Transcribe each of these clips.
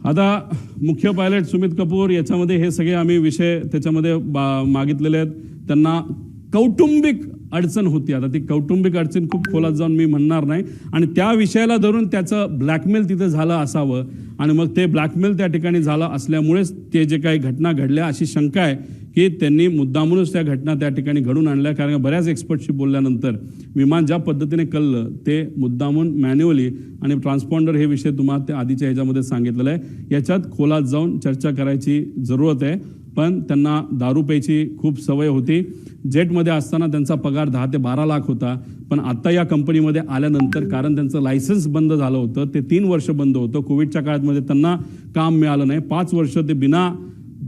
आता मुख्य पायलट सुमित कपूर याच्यामध्ये हे सगळे आम्ही विषय त्याच्यामध्ये मागितलेले आहेत. त्यांना कौटुंबिक अडचण होती. आता ती कौटुंबिक अडचण खूप खोलात जाऊन मी म्हणणार नाही आणि त्या विषयाला धरून त्याचं ब्लॅकमेल तिथे झालं असावं आणि मग ते ब्लॅकमेल त्या ठिकाणी झालं असल्यामुळेच ते जे काही घटना घडल्या अशी शंका आहे की त्यांनी मुद्दामूनच त्या घटना त्या ठिकाणी घडून आणल्या. कारण बऱ्याच एक्सपर्टशी बोलल्यानंतर विमान ज्या पद्धतीने कळलं ते मुद्दामून मॅन्युअली आणि ट्रान्सपॉन्डर हे विषय तुम्हाला त्या आधीच्या ह्याच्यामध्ये सांगितलेलं आहे. याच्यात खोलात जाऊन चर्चा करायची जरूरत आहे. पण त्यांना दारू प्यायची खूप सवय होती. जेटमध्ये असताना त्यांचा पगार 10 ते 12 लाख होता. पण आता या कंपनीमध्ये आल्यानंतर कारण त्यांचं लायसन्स बंद झालं होतं, ते 3 वर्ष बंद होतं. कोविडच्या काळामध्ये त्यांना काम मिळालं नाही. 5 वर्ष ते बिना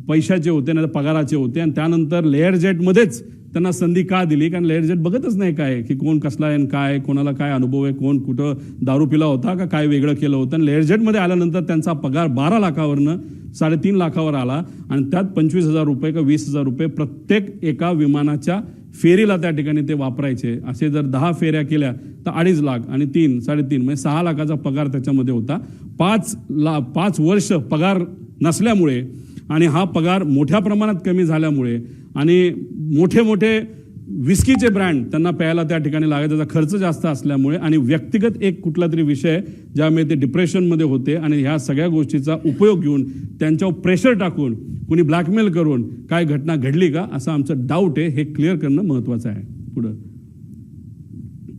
पैशाचे होते, नाही पगाराचे होते. आणि त्यानंतर लेअर जेटमध्येच त्यांना संधी का दिली? कारण लेअर जेट बघतच नाही काय की कोण कसला आहे आणि काय, कोणाला काय अनुभव आहे, कोण कुठं दारू पिला होता का काय वेगळं केलं होतं. आणि लेअर जेटमध्ये आल्यानंतर त्यांचा पगार 12 लाखावरनं 3.5 लाखावर आला आणि त्यात 25,000 रुपये का 20,000 रुपये प्रत्येक एका विमानाच्या फेरीला त्या ठिकाणी ते वापरायचे. असे जर 10 फेऱ्या केल्या तर 2.5 लाख आणि 3, 3.5 म्हणजे 6 लाखाचा पगार त्याच्यामध्ये होता. 5 वर्ष पगार नसल्यामुळे आणि हा पगार मोठ्या प्रमाणात कमी झाल्यामुळे आणि मोठे विस्कीचे ब्रँड त्यांना प्यायला त्या ठिकाणी लागायचा, त्याचा खर्च जास्त असल्यामुळे आणि व्यक्तिगत एक कुठला तरी विषय ज्यामुळे ते डिप्रेशनमध्ये होते आणि ह्या सगळ्या गोष्टीचा उपयोग घेऊन त्यांच्यावर प्रेशर टाकून कुणी ब्लॅकमेल करून काय घटना घडली का असं आमचं डाऊट आहे. हे क्लिअर करणं महत्त्वाचं आहे. पुढं